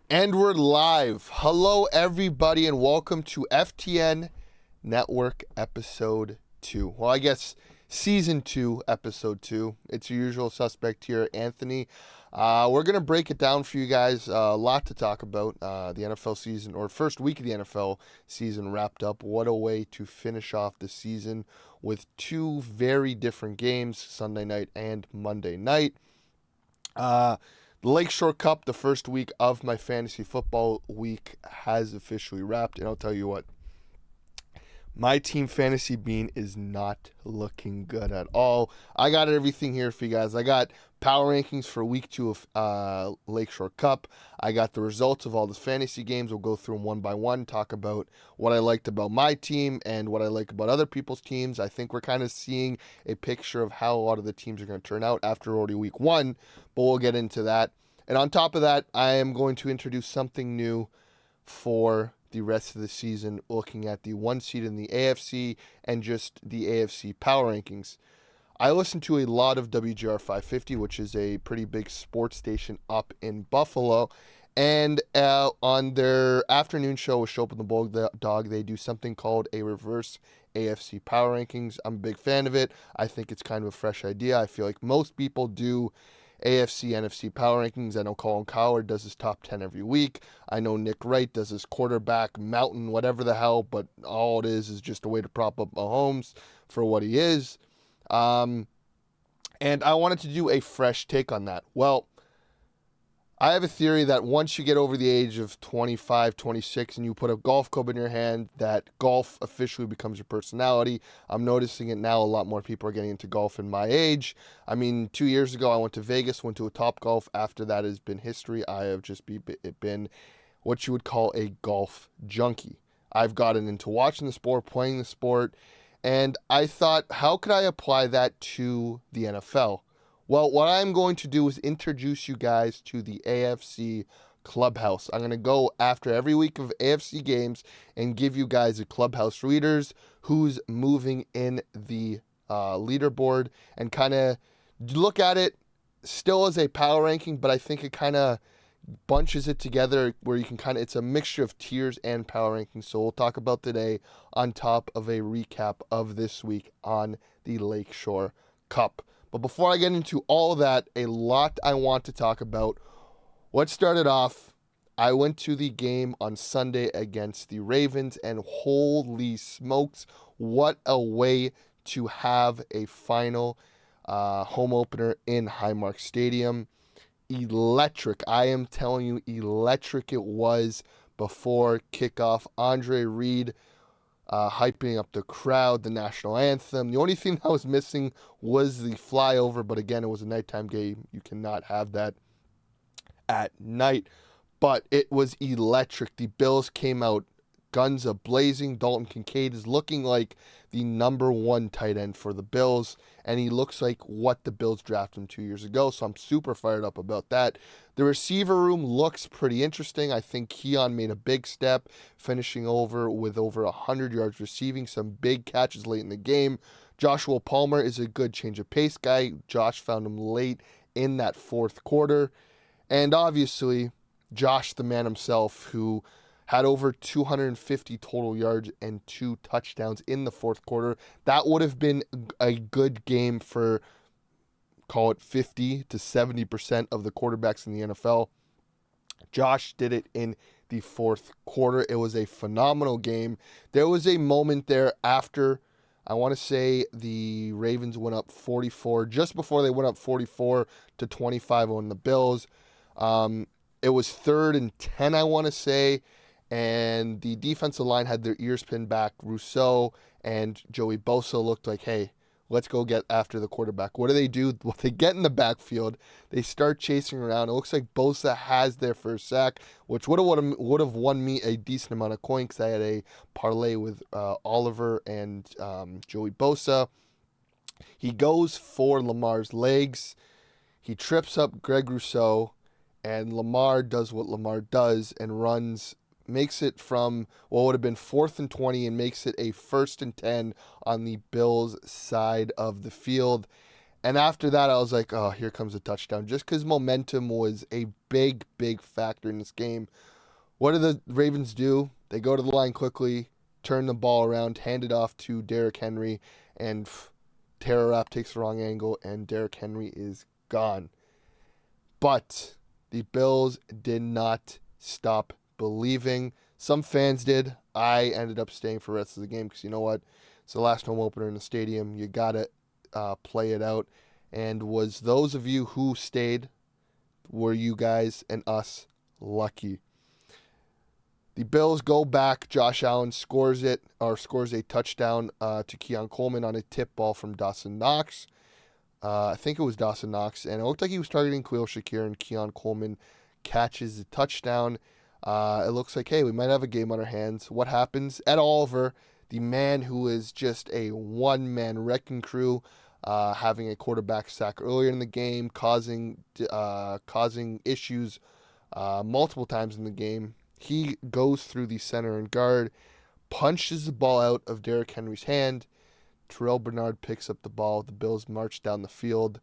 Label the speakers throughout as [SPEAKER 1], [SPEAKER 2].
[SPEAKER 1] And we're live. Hello, everybody, and welcome to FTN Network Episode 2. Well, I guess Season 2, Episode 2. It's your usual suspect here, Anthony. We're going to break it down for you guys. A lot to talk about. The NFL season, or first week of the NFL season wrapped up. What a way to finish off the season with two very different games, Sunday night and Monday night. The Lakeshore Cup, the first week of my fantasy football week, has officially wrapped. And I'll tell you what, my team Fantasy Bean is not looking good at all. I got everything here for you guys. I got power rankings for week 2 of Lakeshore Cup. I got the results of all the fantasy games. We'll go through them one by one, talk about what I liked about my team and what I like about other people's teams. I think we're kind of seeing a picture of how a lot of the teams are going to turn out after already week 1, but we'll get into that. And on top of that, I am going to introduce something new for the rest of the season, looking at the 1 seed in the AFC and just the AFC Power Rankings. I listen to a lot of WGR 550, which is a pretty big sports station up in Buffalo. And on their afternoon show with Show Up in the Bulldog, they do something called a reverse AFC Power Rankings. I'm a big fan of it. I think it's kind of a fresh idea. I feel like most people do AFC, NFC Power Rankings. I know Colin Cowherd does his top 10 every week. I know Nick Wright does his quarterback, mountain, whatever the hell, but all it is just a way to prop up Mahomes for what he is. And I wanted to do a fresh take on that. Well, I have a theory that once you get over the age of 25, 26, and you put a golf club in your hand, that golf officially becomes your personality. I'm noticing it now. A lot more people are getting into golf in my age. I mean, 2 years ago, I went to Vegas, went to a Top Golf. After that has been history. I have just been what you would call a golf junkie. I've gotten into watching the sport, playing the sport, and I thought, how could I apply that to the NFL? Well, what I'm going to do is introduce you guys to the AFC Club House. I'm going to go after every week of AFC games and give you guys a clubhouse readers who's moving in the leaderboard and kind of look at it still as a power ranking, but I think it kind of bunches it together where you can kind of, it's a mixture of tiers and power rankings. So we'll talk about today on top of a recap of this week on the Lakeshore Cup. But before I get into all of that, a lot I want to talk about. What started off, I went to the game on Sunday against the Ravens, and holy smokes, what a way to have a final home opener in Highmark Stadium. Electric. I am telling you, electric it was before kickoff. Andre Reed hyping up the crowd, the national anthem. The only thing that was missing was the flyover, but again, it was a nighttime game. You cannot have that at night. But it was electric. The Bills came out guns a-blazing. Dalton Kincaid is looking like the number 1 tight end for the Bills, and he looks like what the Bills drafted him 2 years ago, so I'm super fired up about that. The receiver room looks pretty interesting. I think Keon made a big step, finishing over with over 100 yards receiving, some big catches late in the game. Joshua Palmer is a good change of pace guy. Josh found him late in that fourth quarter. And obviously, Josh, the man himself, who had over 250 total yards and 2 touchdowns in the fourth quarter. That would have been a good game for, call it 50 to 70% of the quarterbacks in the NFL. Josh did it in the fourth quarter. It was a phenomenal game. There was a moment there after, I want to say the Ravens went up 44, just before they went up 44 to 25 on the Bills. It was 3rd and 10, I want to say, and the defensive line had their ears pinned back. Rousseau and Joey Bosa looked like, hey, let's go get after the quarterback. What do? Well, they get in the backfield. They start chasing around. It looks like Bosa has their first sack, which would have won me a decent amount of coin because I had a parlay with Oliver and Joey Bosa. He goes for Lamar's legs. He trips up Greg Rousseau, and Lamar does what Lamar does and runs, makes it from what would have been 4th and 20 and makes it a 1st and 10 on the Bills side of the field. And after that, I was like, oh, here comes a touchdown. Just because momentum was a big, big factor in this game. What do the Ravens do? They go to the line quickly, turn the ball around, hand it off to Derrick Henry, and Terror Rapp takes the wrong angle, and Derrick Henry is gone. But the Bills did not stop believing. Some fans did. I ended up staying for the rest of the game because you know what? It's the last home opener in the stadium. You got to play it out. And was those of you who stayed, were you guys and us lucky? The Bills go back. Josh Allen scores a touchdown to Keon Coleman on a tip ball from Dawson Knox. I think it was Dawson Knox, and it looked like he was targeting Khalil Shakir, and Keon Coleman catches the touchdown. It looks like, hey, we might have a game on our hands. What happens? Ed Oliver, the man who is just a one-man wrecking crew, having a quarterback sack earlier in the game, causing issues multiple times in the game. He goes through the center and guard, punches the ball out of Derrick Henry's hand. Terrell Bernard picks up the ball. The Bills march down the field.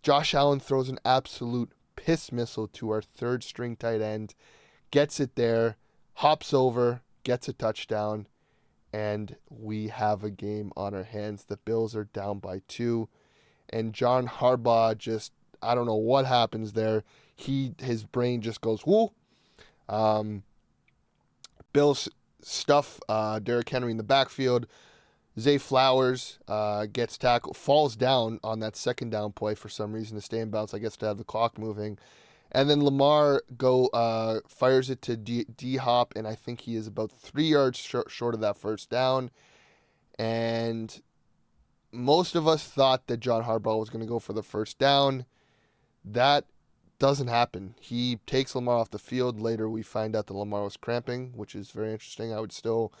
[SPEAKER 1] Josh Allen throws an absolute piss missile to our third string tight end. Gets it there, hops over, gets a touchdown, and we have a game on our hands. The Bills are down by 2. And John Harbaugh just, I don't know what happens there. His brain just goes, whoo. Bills stuff Derrick Henry in the backfield. Zay Flowers gets tackled, falls down on that second down play for some reason to stay in bounds, I guess to have the clock moving. And then Lamar fires it to D-Hop, and I think he is about 3 yards short of that first down. And most of us thought that John Harbaugh was going to go for the first down. That doesn't happen. He takes Lamar off the field. Later we find out that Lamar was cramping, which is very interesting. I would still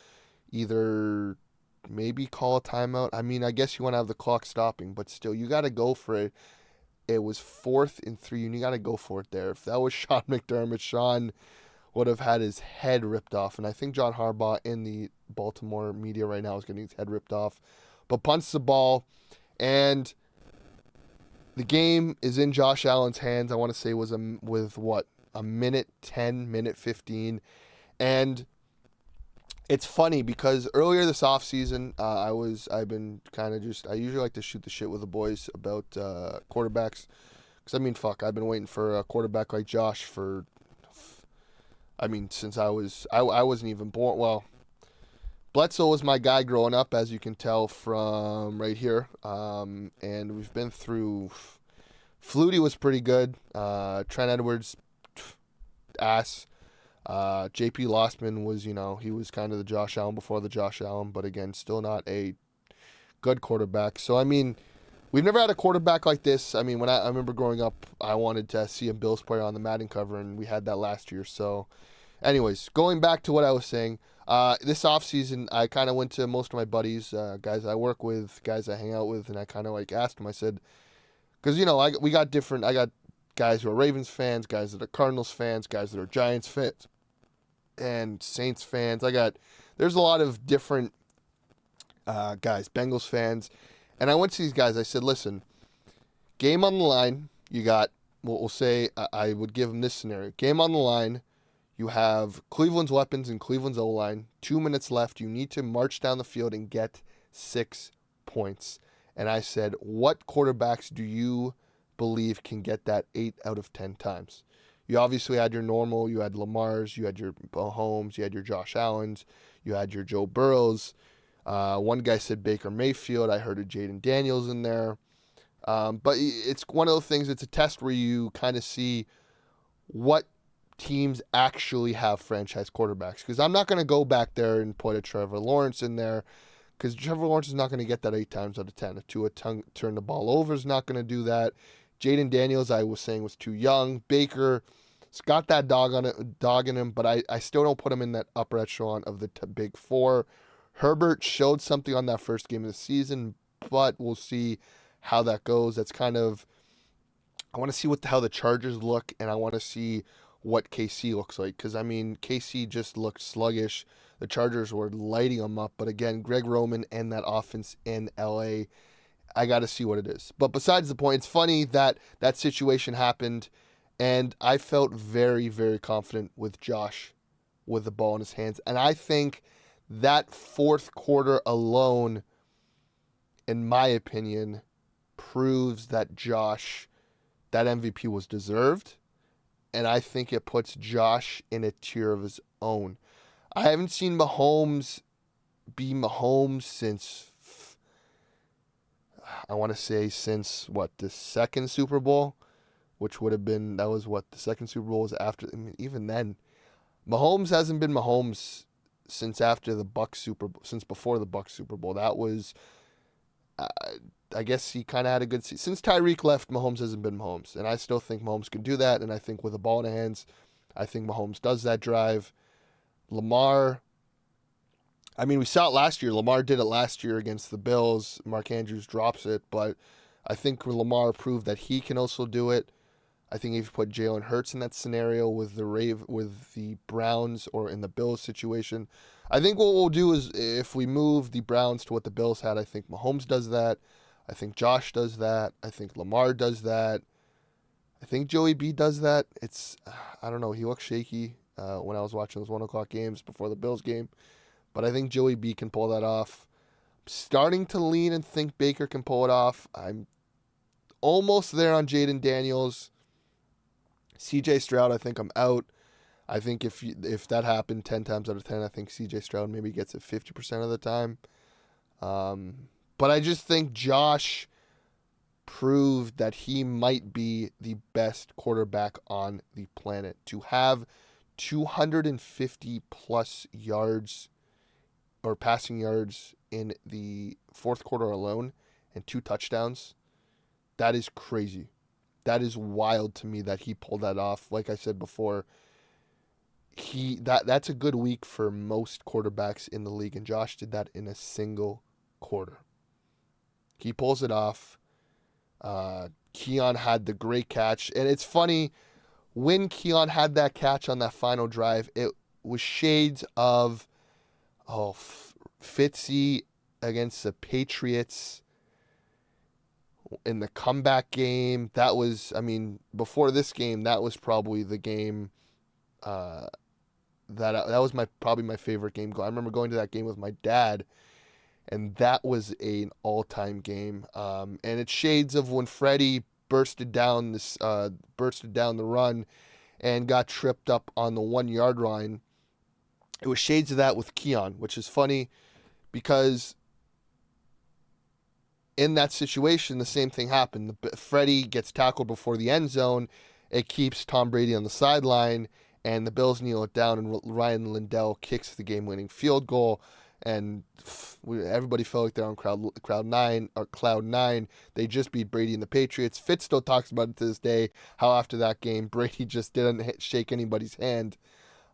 [SPEAKER 1] either maybe call a timeout. I mean, I guess you want to have the clock stopping, but still, you got to go for it. It was 4th and 3, and you got to go for it there. If that was Sean McDermott, Sean would have had his head ripped off. And I think John Harbaugh in the Baltimore media right now is getting his head ripped off. But punts the ball, and the game is in Josh Allen's hands. I want to say it was a minute 10, minute 15. And it's funny because earlier this offseason, I usually like to shoot the shit with the boys about quarterbacks. Because, I mean, I've been waiting for a quarterback like Josh since I wasn't even born. Well, Bledsoe was my guy growing up, as you can tell from right here. And we've been through, Flutie was pretty good. Trent Edwards, ass. JP Lossman was, he was kind of the Josh Allen before the Josh Allen, but again, still not a good quarterback. So, I mean, we've never had a quarterback like this. I mean, when I remember growing up, I wanted to see a Bills player on the Madden cover, and we had that last year. So, anyways, going back to what I was saying, this offseason, I kind of went to most of my buddies, guys I work with, guys I hang out with, and I kind of asked them, I said, because, I got guys who are Ravens fans, guys that are Cardinals fans, guys that are Giants fans, and Saints fans. There's a lot of different guys, Bengals fans. And I went to these guys, I said, listen, game on the line, you got, we'll say, I would give them this scenario. Game on the line, you have Cleveland's weapons and Cleveland's O-line. 2 minutes left. You need to march down the field and get 6 points. And I said, what quarterbacks do you believe can get that 8 out of 10 times? You obviously had your normal, you had Lamar's, you had your Mahomes, you had your Josh Allen's, you had your Joe Burrow's. One guy said Baker Mayfield. I heard of Jaden Daniels in there. But it's one of those things, it's a test where you kind of see what teams actually have franchise quarterbacks. Because I'm not going to go back there and put a Trevor Lawrence in there, because Trevor Lawrence is not going to get that 8 times out of 10. If Tua turn the ball over is not going to do that. Jaden Daniels, I was saying, was too young. Baker, it's got that dog in him, but I still don't put him in that upper echelon of the big 4. Herbert showed something on that first game of the season, but we'll see how that goes. That's kind of, I want to see how the Chargers look, and I want to see what KC looks like, because, I mean, KC just looked sluggish. The Chargers were lighting them up, but again, Greg Roman and that offense in LA, I got to see what it is. But besides the point, it's funny that that situation happened, and I felt very, very confident with Josh with the ball in his hands. And I think that fourth quarter alone, in my opinion, proves that that MVP was deserved. And I think it puts Josh in a tier of his own. I haven't seen Mahomes be Mahomes since, I want to say, since what, the second Super Bowl, which would have been, that was what, the second Super Bowl was after. I mean, even then, Mahomes hasn't been Mahomes since after the Bucs Super Bowl, since before the Bucs Super Bowl. That was, uh, I guess he kind of had a good season. Since Tyreek left, Mahomes hasn't been Mahomes, and I still think Mahomes can do that. And I think with a ball in the hands, I think Mahomes does that drive. Lamar, I mean, we saw it last year. Lamar did it last year against the Bills. Mark Andrews drops it, but I think Lamar proved that he can also do it. I think if you put Jalen Hurts in that scenario with the Browns or in the Bills situation, I think what we'll do is if we move the Browns to what the Bills had, I think Mahomes does that. I think Josh does that. I think Lamar does that. I think Joey B does that. I don't know. He looks shaky when I was watching those 1 o'clock games before the Bills game. But I think Joey B can pull that off. I'm starting to lean and think Baker can pull it off. I'm almost there on Jaden Daniels. CJ Stroud, I think I'm out. I think if that happened 10 times out of 10, I think CJ Stroud maybe gets it 50% of the time. But I just think Josh proved that he might be the best quarterback on the planet. To have 250 plus yards or passing yards in the fourth quarter alone and 2 touchdowns, that is crazy. That is wild to me that he pulled that off. Like I said before, that's a good week for most quarterbacks in the league, and Josh did that in a single quarter. He pulls it off. Keon had the great catch, and it's funny, when Keon had that catch on that final drive, it was shades of Fitzy against the Patriots in the comeback game. That was, I mean, before this game, that was probably the game that was probably my favorite game. I remember going to that game with my dad, and that was an all-time game. And it's shades of when Freddie bursted down the run and got tripped up on the 1-yard line. It was shades of that with Keon, which is funny because in that situation, the same thing happened. Freddie gets tackled before the end zone. It keeps Tom Brady on the sideline, and the Bills kneel it down, and Ryan Lindell kicks the game-winning field goal. And everybody felt like they're on cloud nine. They just beat Brady and the Patriots. Fitz still talks about it to this day, how after that game, Brady just didn't shake anybody's hand.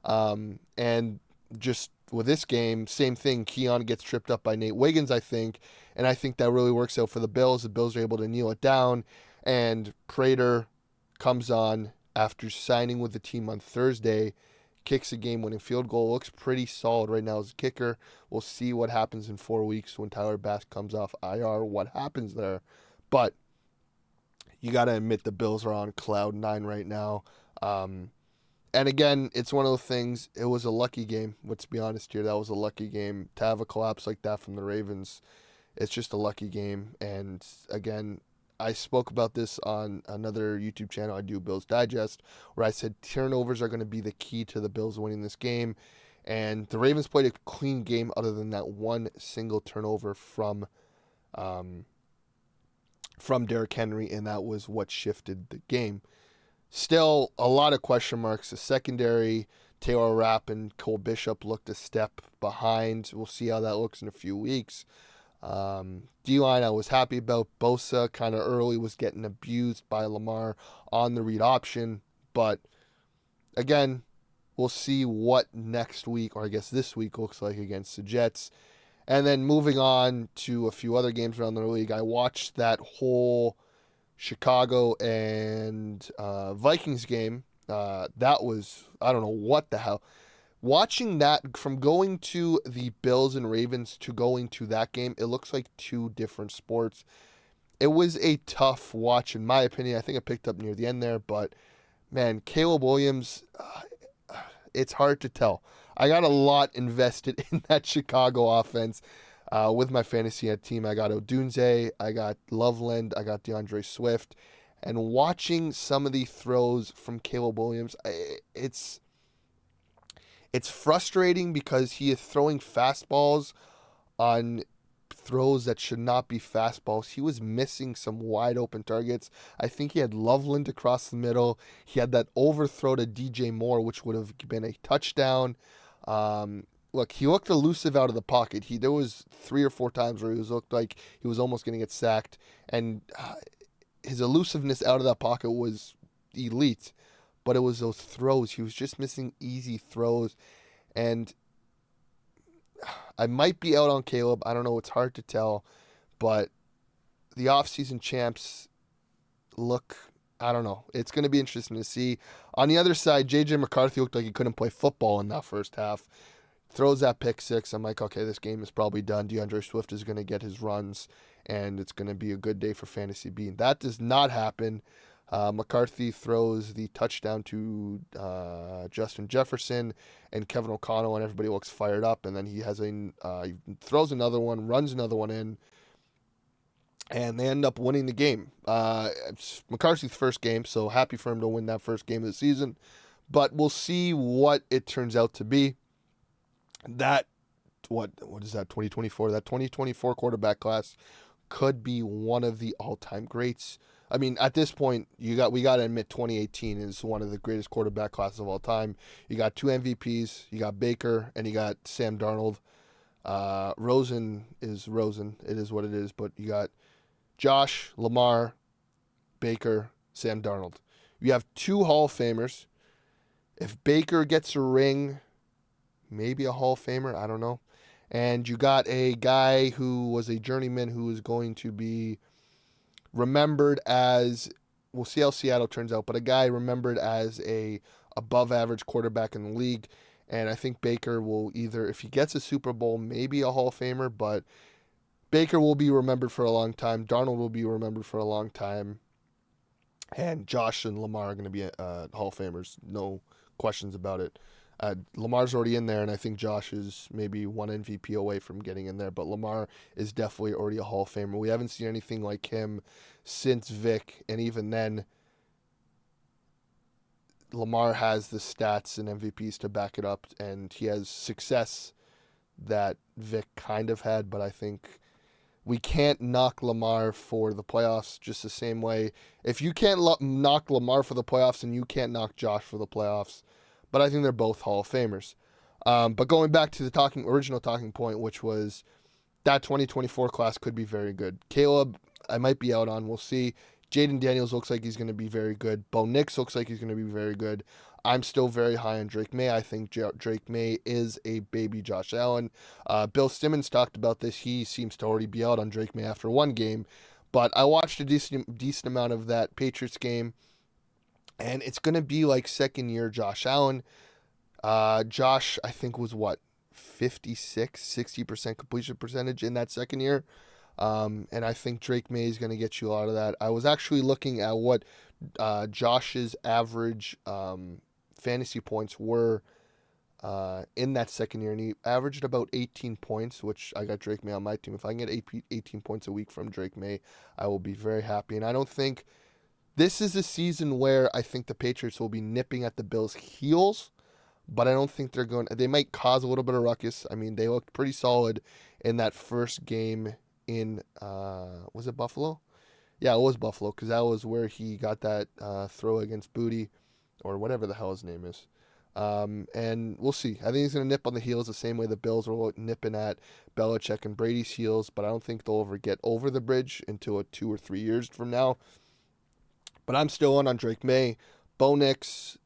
[SPEAKER 1] And just with this game, same thing. Keon gets tripped up by Nate Wiggins, I think. And I think that really works out for the Bills. The Bills are able to kneel it down. And Prater comes on after signing with the team on Thursday, kicks a game-winning field goal. Looks pretty solid right now as a kicker. We'll see what happens in 4 weeks when Tyler Bass comes off IR, what happens there. But you got to admit the Bills are on cloud 9 right now. And again, it's one of those things, it was a lucky game. Let's be honest here. That was a lucky game. To have a collapse like that from the Ravens, it's just a lucky game. And again, I spoke about this on another YouTube channel I do, Bills Digest, where I said turnovers are going to be the key to the Bills winning this game. And the Ravens played a clean game other than that one single turnover from Derrick Henry, and that was what shifted the game. Still, a lot of question marks. The secondary, Taylor Rapp and Cole Bishop looked a step behind. We'll see how that looks in a few weeks. D-line, I was happy about. Bosa kind of early was getting abused by Lamar on the read option. But, again, we'll see what next week, or I guess this week, looks like against the Jets. And then moving on to a few other games around the league, I watched that whole Chicago and Vikings game. That was, I don't know what the hell. Watching that, from going to the Bills and Ravens to going to that game, it looks like 2 different sports it was a tough watch, in my opinion. I think it picked up near the end there, but man, Caleb Williams, it's hard to tell. I got a lot invested in that Chicago offense with my fantasy team. I got Odunze, I got Loveland, I got DeAndre Swift. And watching some of the throws from Caleb Williams, it's frustrating because he is throwing fastballs on throws that should not be fastballs. He was missing some wide open targets. I think he had Loveland across the middle. He had that overthrow to DJ Moore, which would have been a touchdown. Look, he looked elusive out of the pocket. There was 3 or 4 times where he looked like he was almost going to get sacked, and his elusiveness out of that pocket was elite. But it was those throws. He was just missing easy throws, and I might be out on Caleb. I don't know. It's hard to tell. But the offseason champs look, I don't know. It's going to be interesting to see. On the other side, J.J. McCarthy looked like he couldn't play football in that first half. Throws that pick six. I'm like, okay, this game is probably done. DeAndre Swift is going to get his runs, and it's going to be a good day for Fantasy Bean. That does not happen. McCarthy throws the touchdown to Justin Jefferson and Kevin O'Connell, and everybody looks fired up. And then he throws another one, runs another one in, and they end up winning the game. It's McCarthy's first game, so happy for him to win that first game of the season. But we'll see what it turns out to be. What is that, 2024? That 2024 quarterback class could be one of the all-time greats. I mean, at this point, we got to admit 2018 is one of the greatest quarterback classes of all time. You got 2 MVPs, you got Baker, and you got Sam Darnold. Rosen is Rosen. It is what it is. But you got Josh, Lamar, Baker, Sam Darnold. You have 2 Hall of Famers. If Baker gets a ring, maybe a Hall of Famer, I don't know. And you got a guy who was a journeyman who is going to be remembered as, we'll see how Seattle turns out, but a guy remembered as a above average quarterback in the league. And I think Baker will either, if he gets a Super Bowl, maybe a Hall of Famer, but Baker will be remembered for a long time. Darnold will be remembered for a long time. And Josh and Lamar are going to be Hall of Famers. No questions about it. Lamar's already in there, and I think Josh is maybe 1 MVP away from getting in there, but Lamar is definitely already a Hall of Famer. We haven't seen anything like him since Vic, and even then, Lamar has the stats and MVPs to back it up, and he has success that Vic kind of had, but I think we can't knock Lamar for the playoffs just the same way. If you can't knock Lamar for the playoffs, then you can't knock Josh for the playoffs. But I think they're both Hall of Famers. But going back to the original talking point, which was that 2024 class could be very good. Caleb, I might be out on. We'll see. Jaden Daniels looks like he's going to be very good. Bo Nix looks like he's going to be very good. I'm still very high on Drake May. I think Drake May is a baby Josh Allen. Bill Simmons talked about this. He seems to already be out on Drake May after 1 game. But I watched a decent amount of that Patriots game. And it's going to be like second year Josh Allen. Josh, I think, was 60% completion percentage in that second year. And I think Drake May is going to get you a lot of that. I was actually looking at what Josh's average fantasy points were in that second year. And he averaged about 18 points, which I got Drake May on my team. If I can get 18 points a week from Drake May, I will be very happy. And I don't think this is a season where I think the Patriots will be nipping at the Bills' heels, but I don't think they might cause a little bit of ruckus. I mean, they looked pretty solid in that first game in, was it Buffalo? Yeah, it was Buffalo, because that was where he got that throw against Booty, or whatever the hell his name is. And we'll see. I think he's going to nip on the heels the same way the Bills were nipping at Belichick and Brady's heels, but I don't think they'll ever get over the bridge until 2 or 3 years from now. But I'm still on Drake May. Bo Nix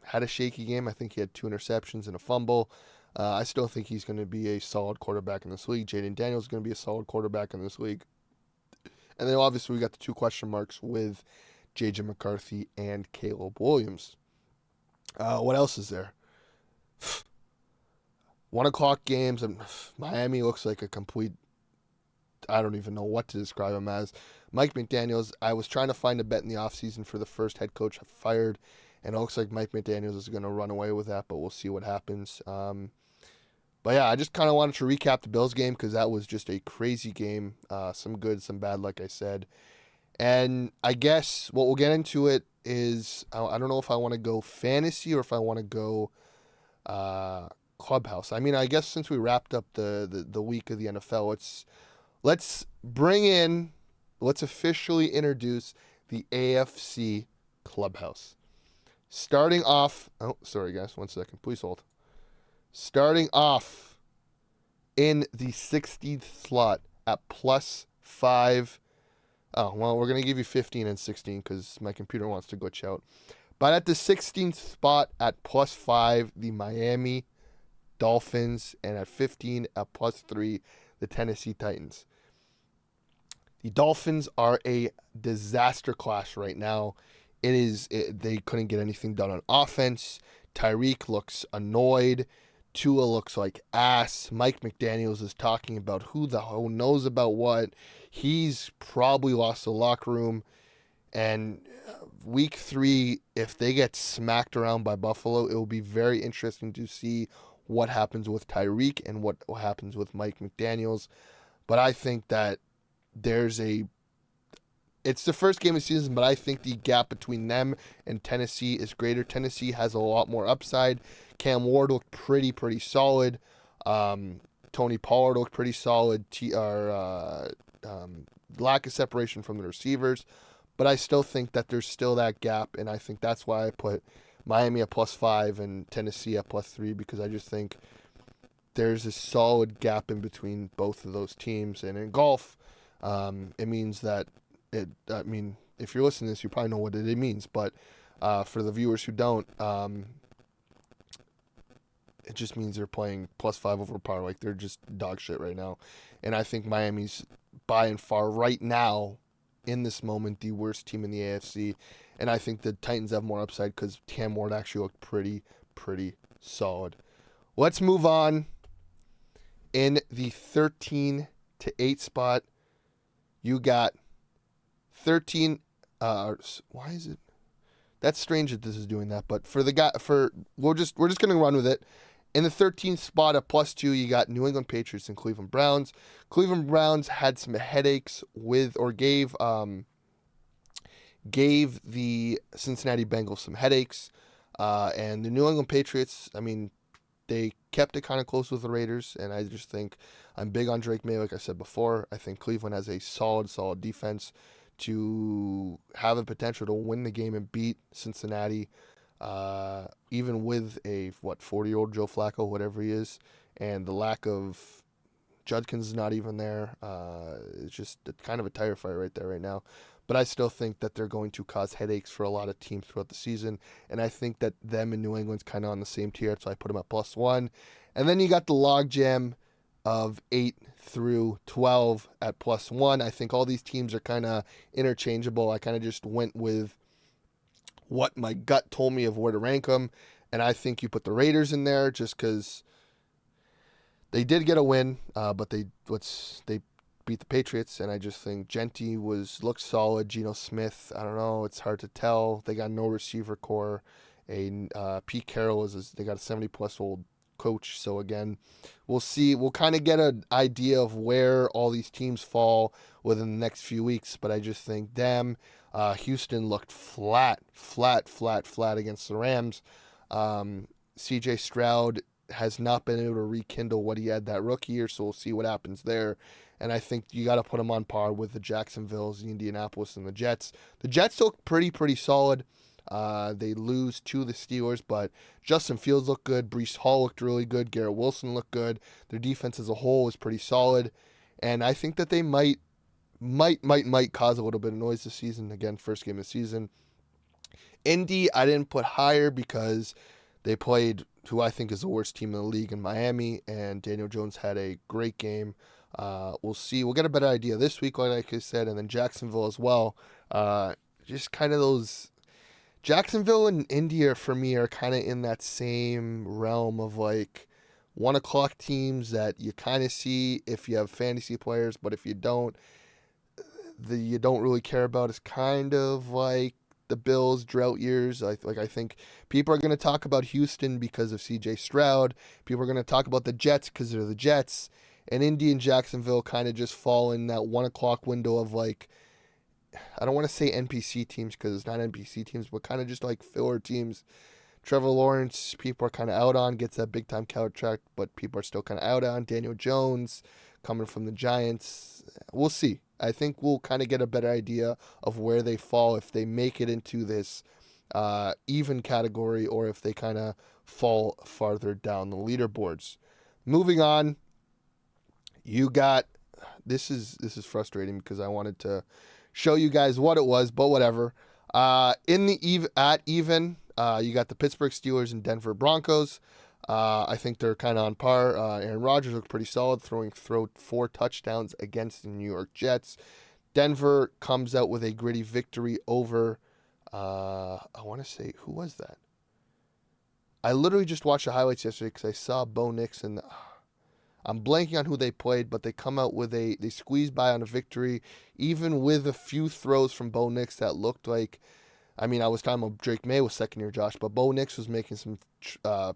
[SPEAKER 1] had a shaky game. I think he had 2 interceptions and a fumble. I still think he's going to be a solid quarterback in this league. Jaden Daniels is going to be a solid quarterback in this league. And then obviously we got the 2 question marks with J.J. McCarthy and Caleb Williams. What else is there? 1 o'clock games, and Miami looks like a complete I don't even know what to describe him as. Mike McDaniels, I was trying to find a bet in the offseason for the first head coach fired, and it looks like Mike McDaniels is going to run away with that, but we'll see what happens. But yeah, I just kind of wanted to recap the Bills game because that was just a crazy game. Some good, some bad, like I said. And I guess what we'll get into it is I don't know if I want to go fantasy or if I want to go Clubhouse. I mean, I guess since we wrapped up the week of the NFL, let's officially introduce the AFC Clubhouse. Starting off, oh, sorry guys, 1 second, please hold. Starting off in the 16th slot at +5. Oh, well, we're going to give you 15 and 16 because my computer wants to glitch out. But at the 16th spot at +5, the Miami Dolphins, and at 15 at +3, the Tennessee Titans. The Dolphins are a disaster class right now. They couldn't get anything done on offense. Tyreek looks annoyed. Tua looks like ass. Mike McDaniels is talking about who the hell knows about what. He's probably lost the locker room. And week 3, if they get smacked around by Buffalo, it will be very interesting to see what happens with Tyreek and what happens with Mike McDaniels. But I think that it's the first game of the season, but I think the gap between them and Tennessee is greater. Tennessee has a lot more upside. Cam Ward looked pretty solid. Tony Pollard looked pretty solid. Lack of separation from the receivers. But I still think that there's still that gap, and I think that's why I put Miami at +5 and Tennessee at +3, because I just think there's a solid gap in between both of those teams. And in golf, it means that if you're listening to this, you probably know what it means. But for the viewers who don't, it just means they're playing +5 over par. Like, they're just dog shit right now. And I think Miami's by and far right now, in this moment, the worst team in the AFC. And I think the Titans have more upside because Cam Ward actually looked pretty solid. Let's move on. In the 13 to 8 spot, you got 13. Why is it? That's strange that this is doing that. But we're just gonna run with it. In the 13th spot at +2, you got New England Patriots and Cleveland Browns. Cleveland Browns had some headaches gave the Cincinnati Bengals some headaches. And the New England Patriots, I mean, they kept it kind of close with the Raiders. And I just think I'm big on Drake May, like I said before. I think Cleveland has a solid defense to have a potential to win the game and beat Cincinnati. Even with a 40-year-old Joe Flacco, whatever he is, and the lack of Judkins is not even there. It's just kind of a tire fire right there right now. But I still think that they're going to cause headaches for a lot of teams throughout the season, and I think that them and New England's kind of on the same tier, so I put them at +1. And then you got the logjam of 8 through 12 at +1. I think all these teams are kind of interchangeable. I kind of just went with what my gut told me of where to rank them. And I think you put the Raiders in there just because they did get a win, but they beat the Patriots. And I just think Genty looked solid. Geno Smith, I don't know, it's hard to tell. They got no receiver core. Pete Carroll they got a 70+ old coach. So again, we'll see. We'll kind of get an idea of where all these teams fall within the next few weeks. But I just think Houston looked flat against the Rams. CJ Stroud has not been able to rekindle what he had that rookie year, so we'll see what happens there. And I think you got to put him on par with the Jacksonvilles, the Indianapolis, and the Jets. The Jets look pretty solid. They lose to the Steelers, but Justin Fields looked good. Breece Hall looked really good. Garrett Wilson looked good. Their defense as a whole is pretty solid. And I think that they might cause a little bit of noise this season. Again, first game of the season. Indy, I didn't put higher because they played who I think is the worst team in the league in Miami, and Daniel Jones had a great game. We'll see. We'll get a better idea this week, like I said, and then Jacksonville as well. Just kind of those... Jacksonville and Indy for me are kind of in that same realm of like 1 o'clock teams that you kind of see if you have fantasy players, but if you don't, you don't really care about is kind of like the Bills' drought years. I think people are going to talk about Houston because of C.J. Stroud. People are going to talk about the Jets because they're the Jets. And Indy and Jacksonville kind of just fall in that 1 o'clock window of like, I don't want to say NPC teams because it's not NPC teams, but kind of just like filler teams. Trevor Lawrence, people are kind of out on, gets that big time contract, but people are still kind of out on. Daniel Jones coming from the Giants. We'll see. I think we'll kind of get a better idea of where they fall if they make it into this even category or if they kind of fall farther down the leaderboards. Moving on, you got this is frustrating because I wanted to show you guys what it was, but whatever. In the even, you got the Pittsburgh Steelers and Denver Broncos. I think they're kind of on par. Aaron Rodgers looked pretty solid, throwing 4 touchdowns against the New York Jets. Denver comes out with a gritty victory over, I want to say, who was that? I literally just watched the highlights yesterday because I saw Bo Nix and I'm blanking on who they played, but they come out with they squeeze by on a victory, even with a few throws from Bo Nix that looked like, I mean, I was talking about Drake May was second year Josh, but Bo Nix was making some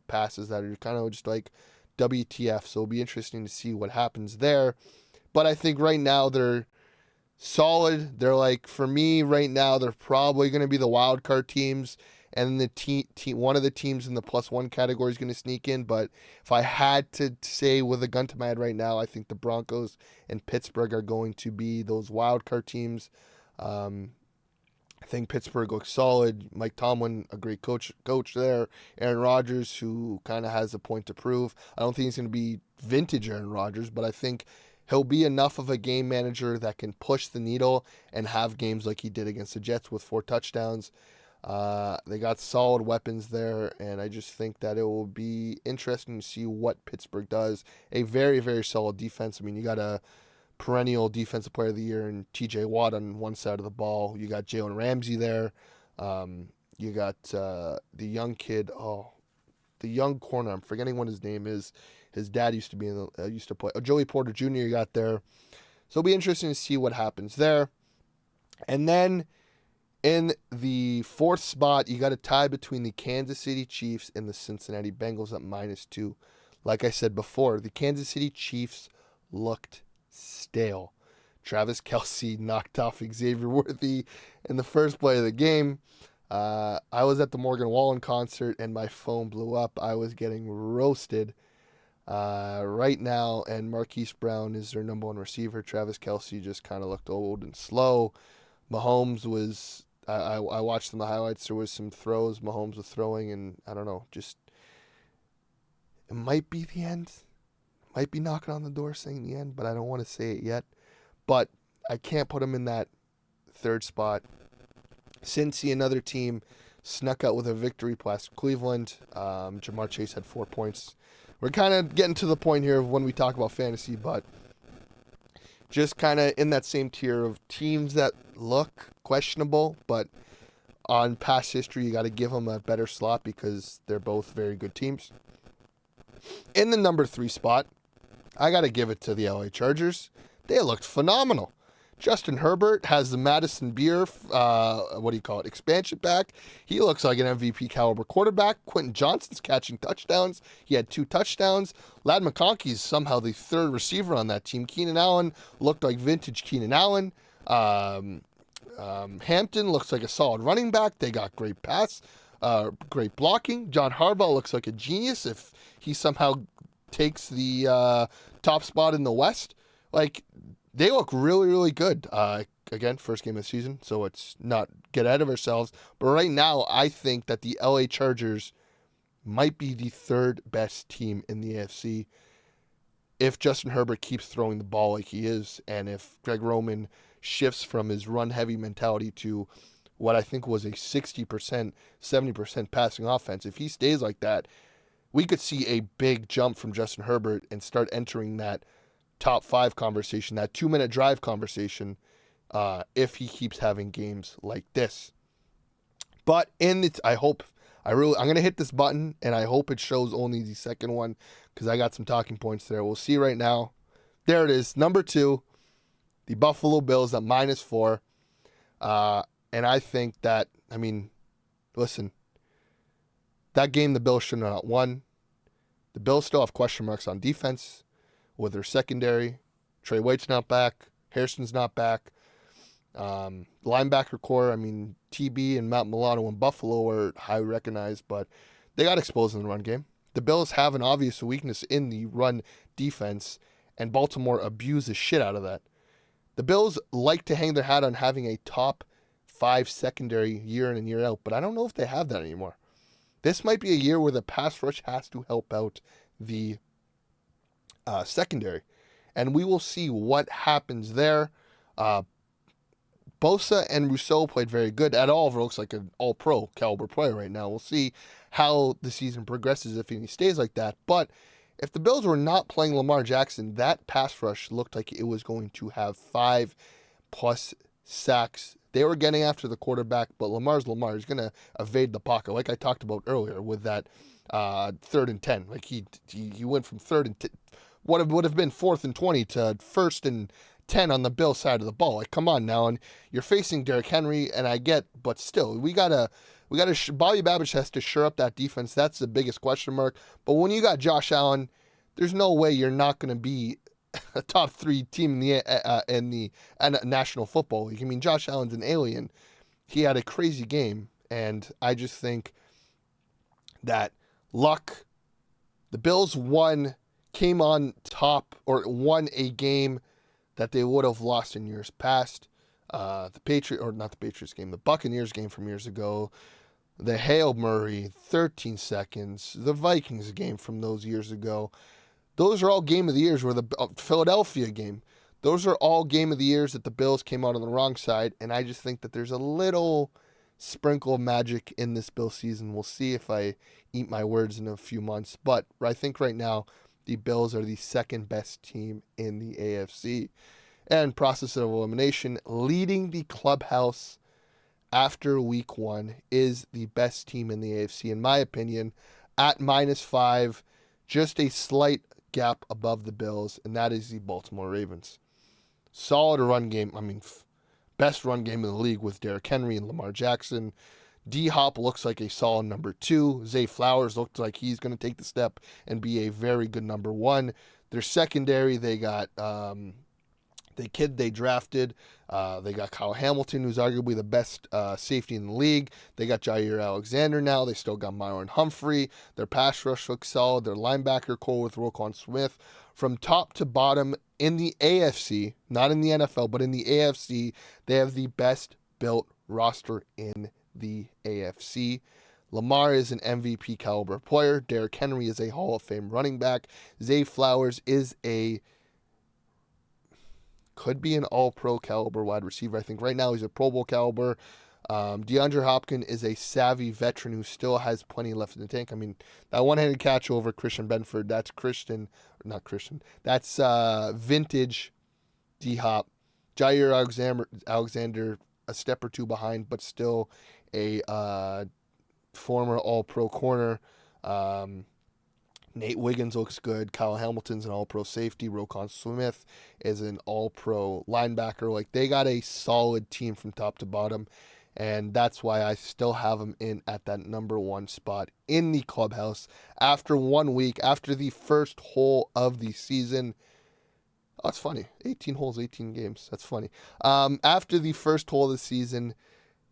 [SPEAKER 1] passes that are kind of just like WTF. So it'll be interesting to see what happens there. But I think right now they're solid. They're like, for me right now, they're probably going to be the wild card teams. And the one of the teams in the +1 category is going to sneak in. But if I had to say with a gun to my head right now, I think the Broncos and Pittsburgh are going to be those wild card teams. I think Pittsburgh looks solid. Mike Tomlin, a great coach there. Aaron Rodgers, who kind of has a point to prove. I don't think he's going to be vintage Aaron Rodgers, but I think he'll be enough of a game manager that can push the needle and have games like he did against the Jets with 4 touchdowns. They got solid weapons there, and I just think that it will be interesting to see what Pittsburgh does. A very, very solid defense. I mean, you got a perennial defensive player of the year and TJ Watt on one side of the ball. You got Jalen Ramsey there. You got the young kid, the young corner. I'm forgetting what his name is. His dad used to play. Joey Porter Jr. You got there. So it'll be interesting to see what happens there. And then in the 4th spot, you got a tie between the Kansas City Chiefs and the Cincinnati Bengals at -2. Like I said before, the Kansas City Chiefs looked stale. Travis Kelce knocked off Xavier Worthy in the first play of the game. I was at the Morgan Wallen concert and my phone blew up. I was getting roasted right now, and Marquise Brown is their number 1 receiver. Travis Kelce just kind of looked old and slow. Mahomes was, I watched the highlights. There was some throws Mahomes was throwing, and I don't know, just it might be the end. Might be knocking on the door saying the end, but I don't want to say it yet. But I can't put him in that 3rd spot. Cincy, another team, snuck out with a victory past Cleveland. Jamar Chase had 4 points. We're kind of getting to the point here of when we talk about fantasy, but just kind of in that same tier of teams that look questionable, but on past history, you got to give them a better slot because they're both very good teams. In the number 3 spot, I got to give it to the LA Chargers. They looked phenomenal. Justin Herbert has the Madison Beer, expansion pack. He looks like an MVP caliber quarterback. Quentin Johnston's catching touchdowns. He had 2 touchdowns. Ladd McConkey's somehow the 3rd receiver on that team. Keenan Allen looked like vintage Keenan Allen. Hampton looks like a solid running back. They got great great blocking. John Harbaugh looks like a genius if he somehow takes the top spot in the West. Like, they look really, really good. Again, first game of the season, so it's not get ahead of ourselves. But right now, I think that the LA Chargers might be the 3rd best team in the AFC if Justin Herbert keeps throwing the ball like he is, and if Greg Roman shifts from his run-heavy mentality to what I think was a 60%, 70% passing offense. If he stays like that, we could see a big jump from Justin Herbert and start entering that top 5 conversation, that 2-minute drive conversation, if he keeps having games like this. But I hope I'm going to hit this button, and I hope it shows only the second one because I got some talking points there. We'll see right now. There it is. Number 2, the Buffalo Bills at -4. And I think that, listen, that game the Bills should not have won. The Bills still have question marks on defense with their secondary. Trey White's not back. Harrison's not back. Linebacker core, TB and Matt Milano in Buffalo are highly recognized, but they got exposed in the run game. The Bills have an obvious weakness in the run defense, and Baltimore abused the shit out of that. The Bills like to hang their hat on having a top 5 secondary year in and year out, but I don't know if they have that anymore. This might be a year where the pass rush has to help out the secondary, and we will see what happens there. Bosa and Rousseau played very good. Ed Oliver looks like an all-pro caliber player right now. We'll see how the season progresses if he stays like that. But if the Bills were not playing Lamar Jackson, that pass rush looked like it was going to have 5+ sacks. They were getting after the quarterback, but Lamar's Lamar. He's going to evade the pocket, like I talked about earlier with that 3rd and 10. Like he went from 3rd and what would have been 4th and 20 to 1st and 10 on the Bill side of the ball. Like, come on now, and you're facing Derrick Henry, and I get, but still, we gotta. Bobby Babbage has to shore up that defense. That's the biggest question mark. But when you got Josh Allen, there's no way you're not going to be a top 3 team in the National Football League. Josh Allen's an alien. He had a crazy game, and I just think that luck. The Bills came on top, or won a game that they would have lost in years past. The Buccaneers game from years ago, the Hail Murray, 13 seconds, the Vikings game from those years ago. Those are all game of the years, where the Philadelphia game. Those are all game of the years that the Bills came out on the wrong side, and I just think that there's a little sprinkle of magic in this Bill season. We'll see if I eat my words in a few months, but I think right now the Bills are the second best team in the AFC. And process of elimination, leading the clubhouse after week 1 is the best team in the AFC, in my opinion, at -5, just a slight gap above the Bills, and that is the Baltimore Ravens. Solid run game. Best run game in the league with Derrick Henry and Lamar Jackson. D-Hop looks like a solid number 2. Zay Flowers looks like he's going to take the step and be a very good number 1. Their secondary, they got the kid they drafted. They got Kyle Hamilton, who's arguably the best safety in the league. They got Jair Alexander now. They still got Myron Humphrey. Their pass rush looks solid. Their linebacker core with Roquan Smith. From top to bottom in the AFC, not in the NFL, but in the AFC, they have the best built roster in the AFC. Lamar is an MVP caliber player. Derrick Henry is a Hall of Fame running back. Zay Flowers could be an all-pro caliber wide receiver. I think right now he's a Pro Bowl caliber. DeAndre Hopkins is a savvy veteran who still has plenty left in the tank. That one-handed catch over Christian Benford, that's that's vintage D-Hop. Jair Alexander, a step or two behind, but still a former all-pro corner. Nate Wiggins looks good. Kyle Hamilton's an all-pro safety. Roquan Smith is an all-pro linebacker. Like, they got a solid team from top to bottom, and that's why I still have them in at that number 1 spot in the clubhouse. After 1 week, after the first hole of the season. Oh, it's funny. 18 holes, 18 games. That's funny. After the first hole of the season,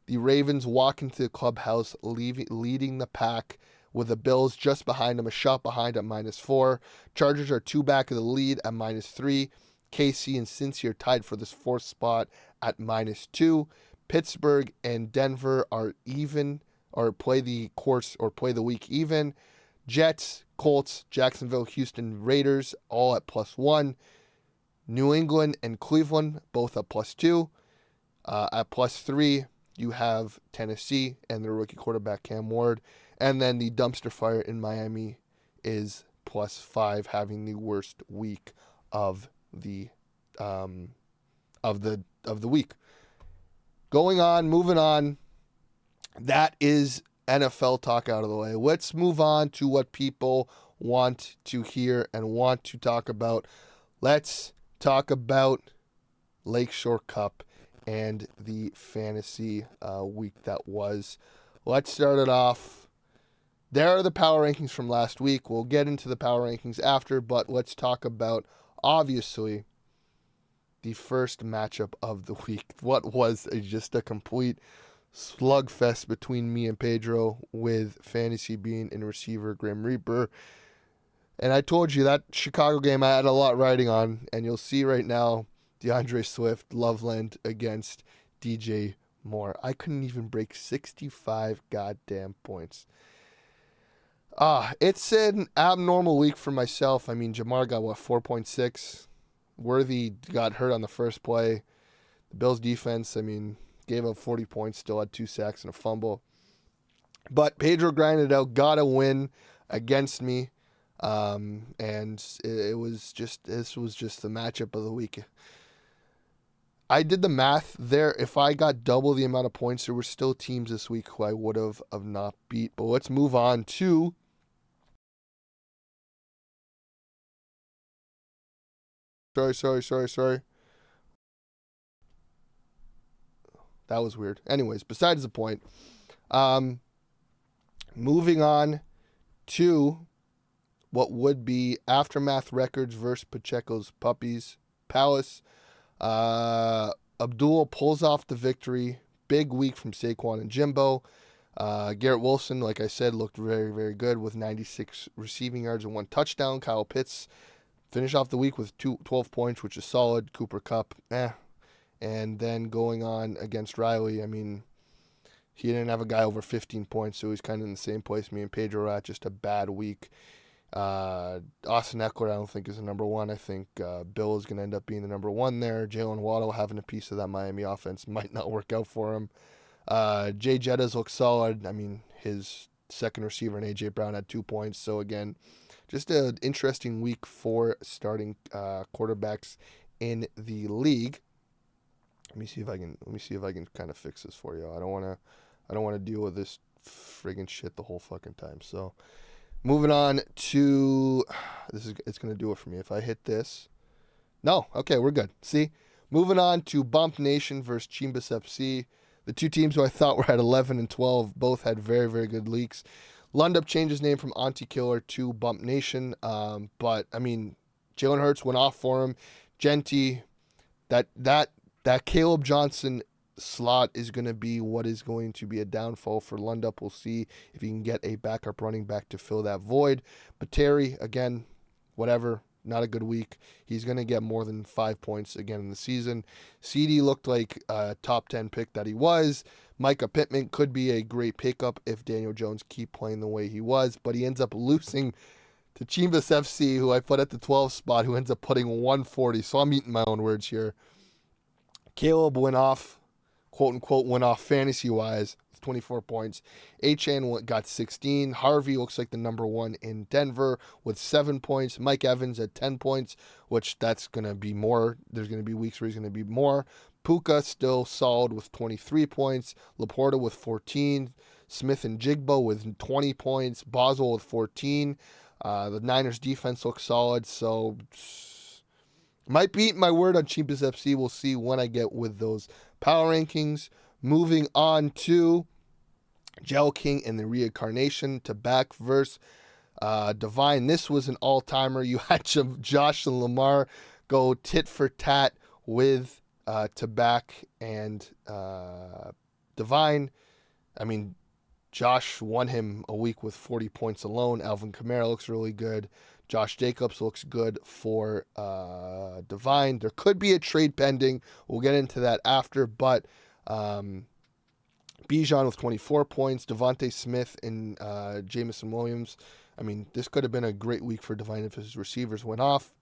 [SPEAKER 1] the Ravens walk into the clubhouse, leading the pack, with the Bills just behind them, a shot behind at -4. Chargers are 2 back of the lead at -3. KC and Cincy are tied for this 4th spot at -2. Pittsburgh and Denver are even, or play the week even. Jets, Colts, Jacksonville, Houston, Raiders all at +1. New England and Cleveland both at +2. At +3, you have Tennessee and their rookie quarterback Cam Ward. And then the dumpster fire in Miami is +5, having the worst week of the week. Moving on. That is NFL talk out of the way. Let's move on to what people want to hear and want to talk about. Let's talk about Lakeshore Cup and the fantasy week that was. Let's start it off. There are the power rankings from last week. We'll get into the power rankings after, but let's talk about, obviously, the first matchup of the week. What was just a complete slugfest between me and Pedro, with fantasy being in receiver Grim Reaper. And I told you that Chicago game I had a lot riding on, and you'll see right now DeAndre Swift, Loveland against DJ Moore. I couldn't even break 65 goddamn points. It's an abnormal week for myself. I mean, Jamar got, 4.6. Worthy got hurt on the first play. The Bills defense, gave up 40 points, still had 2 sacks and a fumble. But Pedro grinded out, got a win against me. And this was just the matchup of the week. I did the math there. If I got double the amount of points, there were still teams this week who I would have not beat. But let's move on to Sorry. That was weird. Anyways, besides the point. Moving on to what would be Aftermath Records versus Pacheco's Palace. Abdul pulls off the victory. Big week from Saquon and Jimbo. Garrett Wilson, like I said, looked very, very good with 96 receiving yards and 1 touchdown. Kyle Pitts finished off the week with 12 points, which is solid. Cooper Kupp, And then going on against Riley, he didn't have a guy over 15 points, so he's kind of in the same place me and Pedro are at, just a bad week. Austin Eckler, I don't think, is the number one. I think Bill is going to end up being the number one there. Jalen Waddle having a piece of that Miami offense might not work out for him. Jay Jettas looks solid. His second receiver and A.J. Brown had 2 points. So, again, just an interesting week for starting quarterbacks in the league. Let me see if I can kind of fix this for you. I don't want to deal with this friggin' shit the whole fucking time. So, moving on to it's gonna do it for me if I hit this. No, okay, we're good. See, moving on to Bump Nation versus Chimbas FC. The two teams who I thought were at 11 and 12 both had very, very good leaks. Lundup changed his name from Auntie Killer to Bump Nation. But Jalen Hurts went off for him. Genty, that Caleb Johnson slot is going to be what is going to be a downfall for Lundup. We'll see if he can get a backup running back to fill that void. But Terry, again, whatever, not a good week. He's going to get more than 5 points again in the season. CD looked like a top 10 pick that he was. Micah Pittman could be a great pickup if Daniel Jones keep playing the way he was, but he ends up losing to Chimbas FC, who I put at the 12 spot, who ends up putting 140. So I'm eating my own words here. Caleb went off, quote-unquote, went off fantasy-wise with 24 points. H.N. got 16. Harvey looks like the number one in Denver with 7 points. Mike Evans at 10 points, which that's going to be more. There's going to be weeks where he's going to be more. Puka still solid with 23 points. Laporta with 14. Smith and Jigbo with 20 points. Boswell with 14. The Niners defense looks solid, so might be eating my word on Chimbas FC. We'll see when I get with those power rankings. Moving on to Gel King and the Reincarnation to back verse Divine. This was an all-timer. You had Josh and Lamar go tit for tat with Tabak and Divine. Josh won him a week with 40 points alone. Alvin Kamara looks really good. Josh Jacobs looks good for Divine. There could be a trade pending. We'll get into that after. But Bijan with 24 points. Devontae Smith and Jamison Williams. This could have been a great week for Divine if his receivers went off.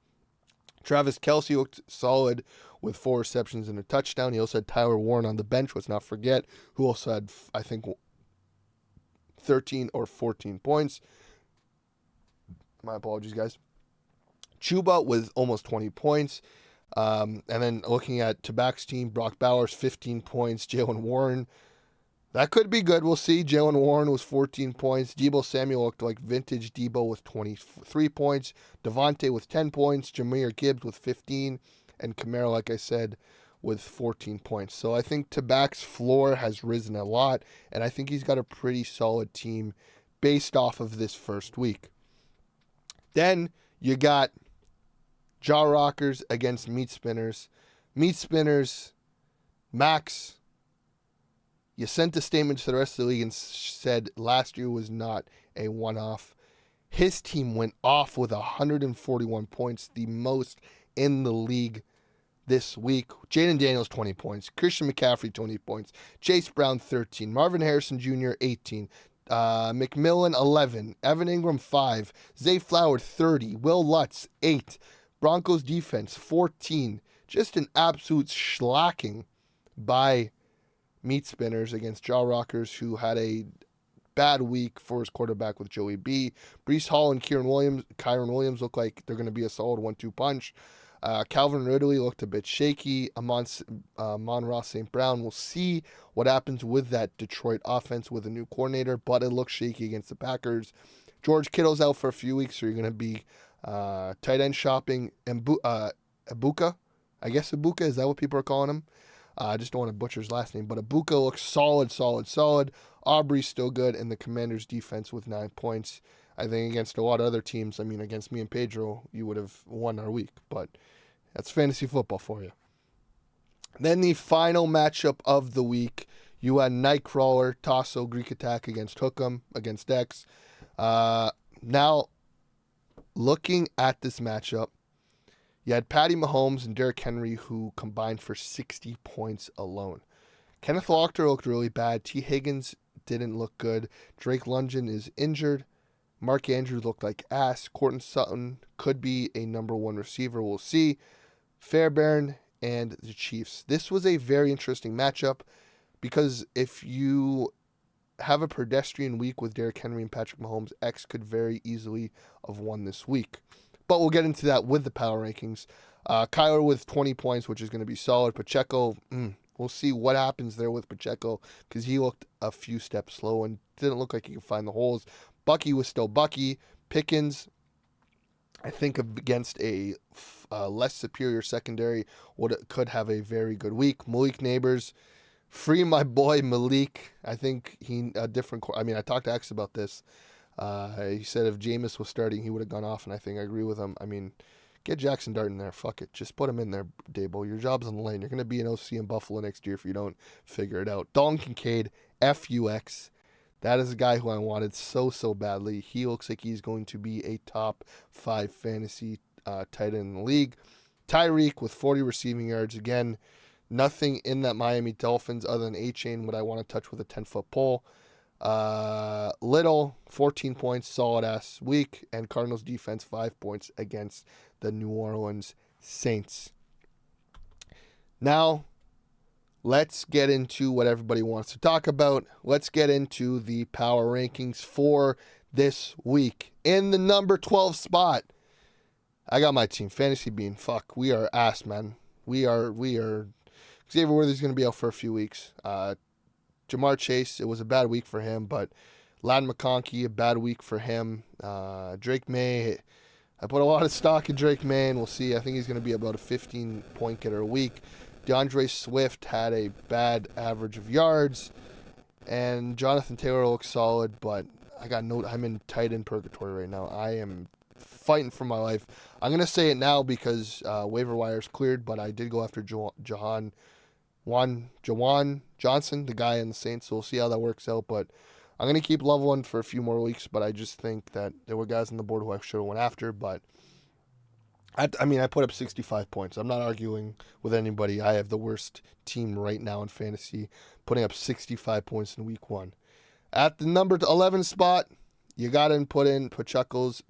[SPEAKER 1] Travis Kelce looked solid with 4 receptions and a touchdown. He also had Tyler Warren on the bench, let's not forget, who also had, I think, 13 or 14 points. My apologies, guys. Chuba with almost 20 points. And then looking at Tabak's team, Brock Bowers, 15 points. Jalen Warren, That could be good. We'll see. Jalen Warren was 14 points. Debo Samuel looked like vintage Debo with 23 points. Devontae with 10 points. Jahmyr Gibbs with 15. And Kamara, like I said, with 14 points. So I think Tabak's floor has risen a lot. And I think he's got a pretty solid team based off of this first week. Then you got Jaw Rockers against Meat Spinners. Meat Spinners, Max, you sent a statement to the rest of the league and said last year was not a one-off. His team went off with 141 points, the most in the league this week. Jaden Daniels, 20 points. Christian McCaffrey, 20 points. Chase Brown, 13. Marvin Harrison Jr., 18. McMillan, 11. Evan Ingram, 5. Zay Flower, 30. Will Lutz, 8. Broncos defense, 14. Just an absolute shellacking by Meat Spinners against Jaw Rockers, who had a bad week for his quarterback with Joey B. Breece Hall and Kyron Williams look like they're going to be a solid 1-2 punch. Calvin Ridley looked a bit shaky. Amon-Ra St. Brown. We'll see what happens with that Detroit offense with a new coordinator, but it looks shaky against the Packers. George Kittle's out for a few weeks, so you're going to be tight end shopping. Ibuka? I guess Ibuka, is that what people are calling him? I just don't want to butcher his last name, but Ibuka looks solid. Aubrey's still good, and the Commanders' defense with 9 points. I think against a lot of other teams, against me and Pedro, you would have won our week, but that's fantasy football for you. Then the final matchup of the week, you had Nightcrawler, Tasso, Greek Attack against Hookem, against Dex. Now, looking at this matchup, you had Patty Mahomes and Derrick Henry, who combined for 60 points alone. Kenneth Walker looked really bad. T. Higgins didn't look good. Drake London is injured. Mark Andrews looked like ass. Courtland Sutton could be a number 1 receiver. We'll see. Fairbairn and the Chiefs. This was a very interesting matchup because if you have a pedestrian week with Derrick Henry and Patrick Mahomes, X could very easily have won this week. But we'll get into that with the power rankings. Kyler with 20 points, which is going to be solid. Pacheco, we'll see what happens there with Pacheco because he looked a few steps slow and didn't look like he could find the holes. Bucky was still Bucky. Pickens, I think against a less superior secondary, could have a very good week. Malik Neighbors, free my boy Malik. I think I talked to X about this. He said if Jameis was starting, he would have gone off, and I think I agree with him. Get Jackson Dart in there. Fuck it. Just put him in there, Dabo. Your job's on the lane. You're going to be an OC in Buffalo next year if you don't figure it out. Dalton Kincaid, FUX. That is a guy who I wanted so badly. He looks like he's going to be a top 5 fantasy tight end in the league. Tyreek with 40 receiving yards. Again, nothing in that Miami Dolphins other than A-Chain would I want to touch with a 10-foot pole. Little, 14 points, solid-ass week. And Cardinals defense, 5 points against the New Orleans Saints. Now, let's get into what everybody wants to talk about. Let's get into the power rankings for this week. In the number 12 spot, I got my team, Fantasy Bean. Fuck, we are ass, man. We are. Xavier Worthy's going to be out for a few weeks. Jamar Chase, it was a bad week for him, but Ladd McConkey, a bad week for him. Drake May, I put a lot of stock in Drake May, and we'll see. I think he's going to be about a 15-point getter a week. DeAndre Swift had a bad average of yards, and Jonathan Taylor looks solid, but I'm in tight end purgatory right now. I am fighting for my life. I'm going to say it now because waiver wire's cleared, but I did go after Jawan Johnson, the guy in the Saints, so we'll see how that works out, but I'm going to keep leveling for a few more weeks, but I just think that there were guys on the board who I should have went after, but I put up 65 points. I'm not arguing with anybody. I have the worst team right now in fantasy, putting up 65 points in week 1. At the number 11 spot, you got to put in Pacheco's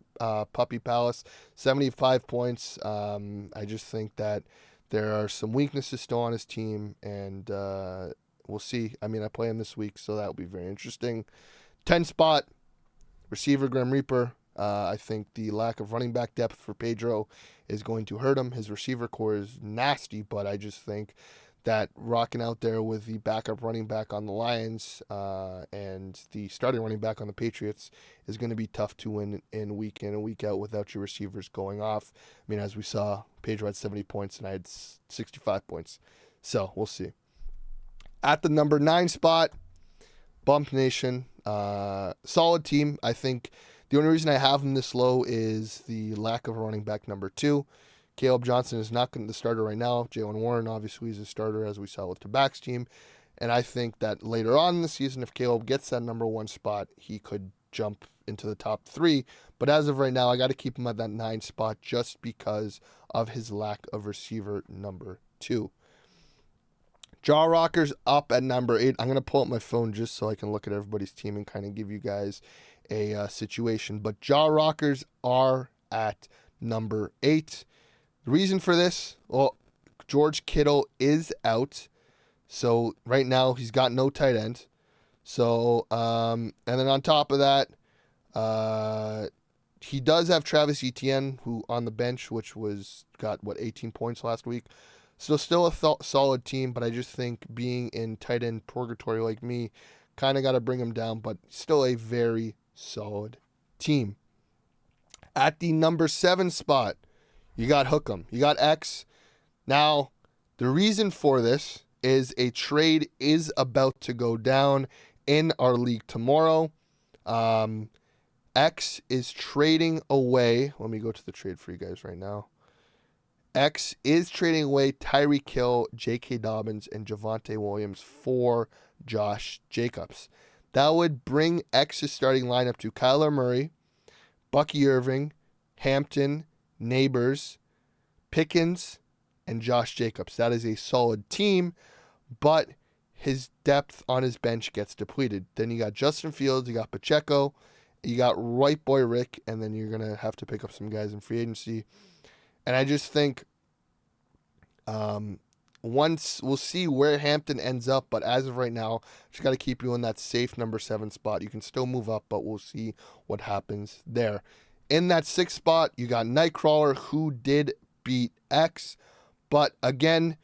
[SPEAKER 1] Puppy Palace, 75 points. I just think that there are some weaknesses still on his team, and we'll see. I play him this week, so that will be very interesting. 10 spot, receiver Grim Reaper. I think the lack of running back depth for Pedro is going to hurt him. His receiver core is nasty, but I just think that rocking out there with the backup running back on the Lions and the starting running back on the Patriots is going to be tough to win in and week out without your receivers going off. I mean, as we saw, Pedro had 70 points and I had 65 points. So we'll see. At the number 9 spot, Bump Nation. Solid team. I think the only reason I have them this low is the lack of a running back number 2. Caleb Johnson is not the starter right now. Jalen Warren, obviously, is a starter, as we saw with Tabak's team. And I think that later on in the season, if Caleb gets that number 1 spot, he could jump into the top 3. But as of right now, I got to keep him at that 9 spot just because of his lack of receiver number 2. Jaw Rockers up at number 8. I'm going to pull up my phone just so I can look at everybody's team and kind of give you guys a situation. But Jaw Rockers are at number 8. The reason for this, well, George Kittle is out. So right now he's got no tight end. So, and then on top of that, he does have Travis Etienne, who on the bench, which got 18 points last week. So still a solid team, but I just think being in tight end purgatory like me, kind of got to bring him down, but still a very solid team. At the number 7 spot, you got Hook'em. You got X. Now, the reason for this is a trade is about to go down in our league tomorrow. X is trading away. Let me go to the trade for you guys right now. X is trading away Tyreek Hill, J.K. Dobbins, and Javonte Williams for Josh Jacobs. That would bring X's starting lineup to Kyler Murray, Bucky Irving, Hampton, Neighbors, Pickens, and Josh Jacobs. That is a solid team, but his depth on his bench gets depleted. Then you got Justin Fields, you got Pacheco, you got Right Boy Rick, and then you're going to have to pick up some guys in free agency. And I just think once we'll see where Hampton ends up, but as of right now, just got to keep you in that safe number 7 spot. You can still move up, but we'll see what happens there. In that 6th spot, you got Nightcrawler, who did beat X. But again,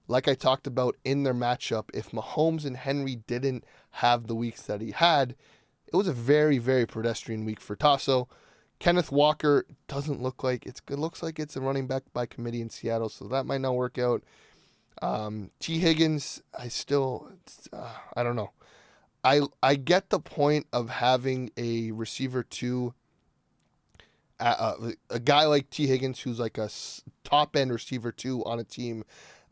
[SPEAKER 1] like I talked about in their matchup, if Mahomes and Henry didn't have the weeks that he had, it was a very, very pedestrian week for Tasso. Kenneth Walker doesn't look like it looks like it's a running back by committee in Seattle, so that might not work out. T. Higgins, I don't know. I get the point of having a receiver 2, a guy like T. Higgins who's like a top end receiver 2 on a team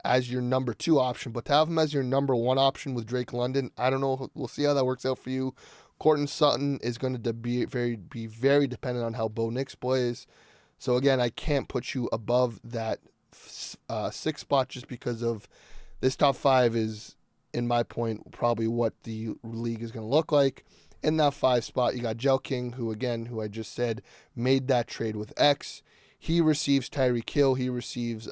[SPEAKER 1] as your number 2 option, but to have him as your number 1 option with Drake London, I don't know. We'll see how that works out for you. Courtland Sutton is going to be very dependent on how Bo Nix plays. So again, I can't put you above that 6th spot just because of this top 5 is, in my point, probably what the league is going to look like. In that 5 spot, you got Joe King, who I just said, made that trade with X. He receives Tyreek Hill. He receives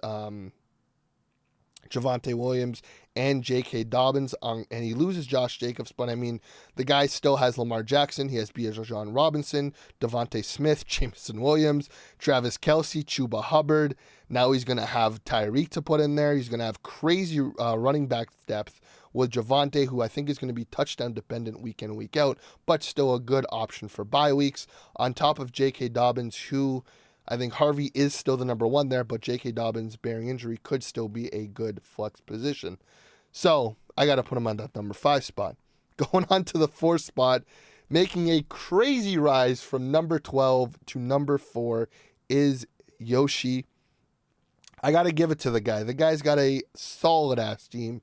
[SPEAKER 1] Javonte Williams and J.K. Dobbins, and he loses Josh Jacobs, but I mean, the guy still has Lamar Jackson, he has Bijan Robinson, Devontae Smith, Jameson Williams, Travis Kelce, Chuba Hubbard. Now he's going to have Tyreek to put in there. He's going to have crazy running back depth with Javonte, who I think is going to be touchdown dependent week in and week out, but still a good option for bye weeks, on top of J.K. Dobbins, who I think Harvey is still the number 1 there, but J.K. Dobbins, bearing injury, could still be a good flex position. So I got to put him on that number 5 spot. Going on to the 4th spot, making a crazy rise from number 12 to number 4 is Yoshi. I got to give it to the guy. The guy's got a solid-ass team.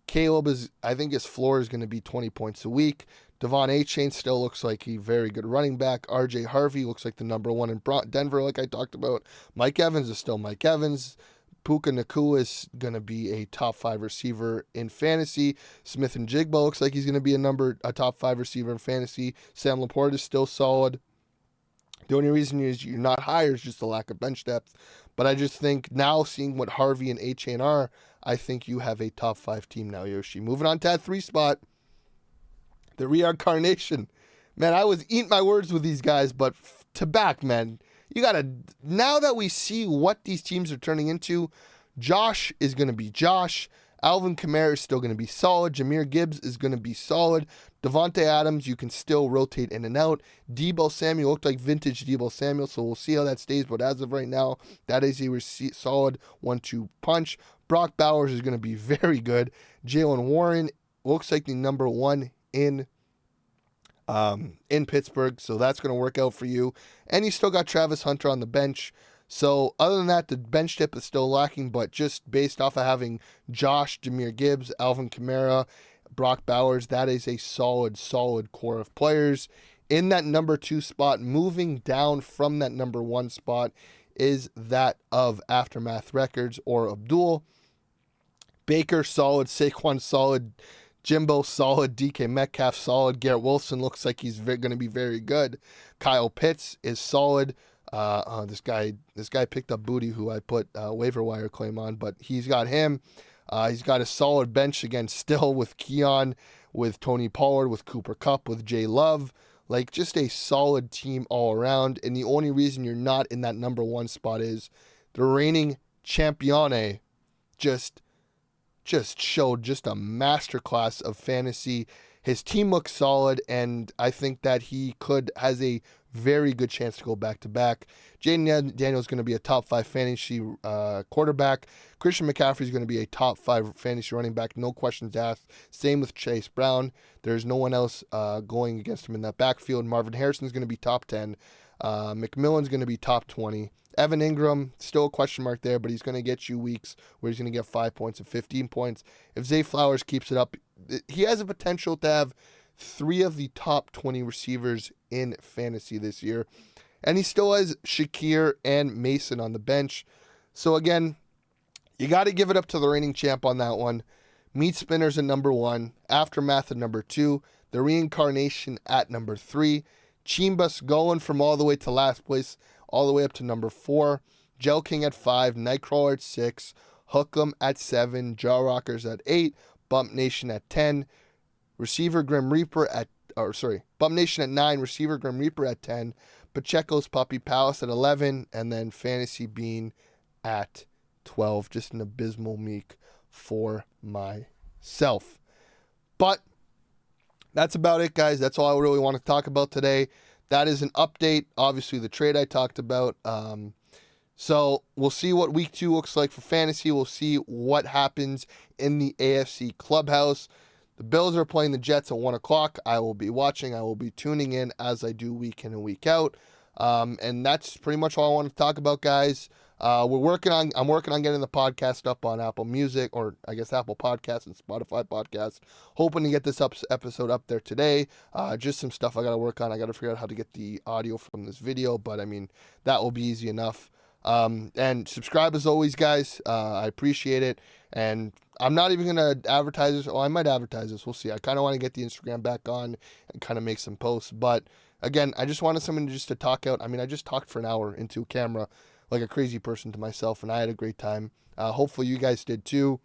[SPEAKER 1] Caleb I think his floor is going to be 20 points a week. Devon Achane still looks like a very good running back. RJ Harvey looks like the number 1 in Denver, like I talked about. Mike Evans is still Mike Evans. Puka Nacua is going to be a top 5 receiver in fantasy. Smith and Jigba looks like he's going to be a top 5 receiver in fantasy. Sam Laporte is still solid. The only reason is you're not higher is just the lack of bench depth. But I just think now, seeing what Harvey and Achane are, I think you have a top 5 team now, Yoshi. Moving on to that 3 spot, the reincarnation. Man, I was eating my words with these guys, but to back, man. You got to, now that we see what these teams are turning into, Josh is going to be Josh. Alvin Kamara is still going to be solid. Jahmyr Gibbs is going to be solid. Devontae Adams, you can still rotate in and out. Deebo Samuel looked like vintage Deebo Samuel, so we'll see how that stays. But as of right now, that is a solid 1-2 punch. Brock Bowers is going to be very good. Jaylen Warren looks like the number one in Pittsburgh, so that's going to work out for you. And you still got Travis Hunter on the bench. So other than that, the bench depth is still lacking, but just based off of having Josh, Jahmyr Gibbs, Alvin Kamara, Brock Bowers, that is a solid core of players. In that number 2 spot, moving down from that number 1 spot, is that of Aftermath Records or Abdul. Baker, solid. Saquon, solid. Jimbo, solid. DK Metcalf, solid. Garrett Wilson looks like he's going to be very good. Kyle Pitts is solid. This guy picked up Booty, who I put waiver wire claim on, but he's got him. He's got a solid bench again still with Keon, with Tony Pollard, with Cooper Kupp, with Jay Love. Like, just a solid team all around. And the only reason you're not in that number 1 spot is the reigning champione just showed just a masterclass of fantasy. His team looks solid, and I think that he has a very good chance to go back-to-back. Jaden Daniels is going to be a top 5 fantasy quarterback. Christian McCaffrey is going to be a top 5 fantasy running back, no questions asked. Same with Chase Brown. There's no one else going against him in that backfield. Marvin Harrison is going to be top 10. McMillan's going to be top 20. Evan Ingram, still a question mark there, but he's going to get you weeks where he's going to get 5 points and 15 points. If Zay Flowers keeps it up, he has a potential to have 3 of the top 20 receivers in fantasy this year. And he still has Shakir and Mason on the bench. So again, you got to give it up to the reigning champ on that one. Meat Spinners at number 1. Aftermath at number 2. The Reincarnation at number 3. Chimbas going from all the way to last place, all the way up to number 4. Gel King at 5. Nightcrawler at 6. Hook'em at 7. Jaw Rockers at 8. Bump Nation at 10. Receiver Grim Reaper Bump Nation at 9. Receiver Grim Reaper at 10. Pacheco's Puppy Palace at 11. And then Fantasy Bean at 12. Just an abysmal meek for myself. But that's about it, guys. That's all I really want to talk about today. That is an update. Obviously, the trade I talked about. So we'll see what week 2 looks like for fantasy. We'll see what happens in the AFC Club House. The Bills are playing the Jets at 1 o'clock. I will be watching. I will be tuning in as I do week in and week out. And that's pretty much all I want to talk about, guys. I'm working on getting the podcast up on Apple Music, or I guess Apple Podcasts and Spotify Podcasts. Hoping to get this episode up there today. Just some stuff I got to work on. I got to figure out how to get the audio from this video, but I mean, that will be easy enough. And subscribe as always, guys. I appreciate it. And I'm not even going to advertise this. Oh, I might advertise this. We'll see. I kind of want to get the Instagram back on and kind of make some posts. But again, I just wanted someone just to talk out. I mean, I just talked for an hour into a camera like a crazy person to myself, and I had a great time. Hopefully you guys did too.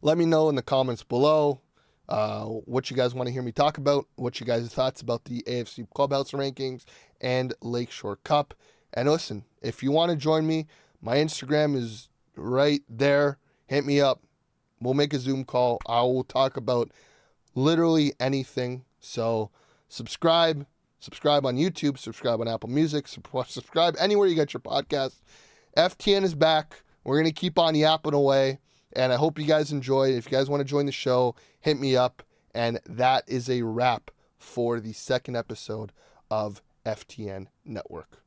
[SPEAKER 1] Let me know in the comments below what you guys want to hear me talk about, what you guys' thoughts about the AFC Club House rankings and Lakeshore Cup. And listen, if you want to join me, my Instagram is right there. Hit me up. We'll make a Zoom call. I will talk about literally anything. So subscribe on YouTube, subscribe on Apple Music, subscribe anywhere you get your podcast. FTN is back. We're going to keep on yapping away. And I hope you guys enjoy. If you guys want to join the show, hit me up. And that is a wrap for the second episode of FTN Network.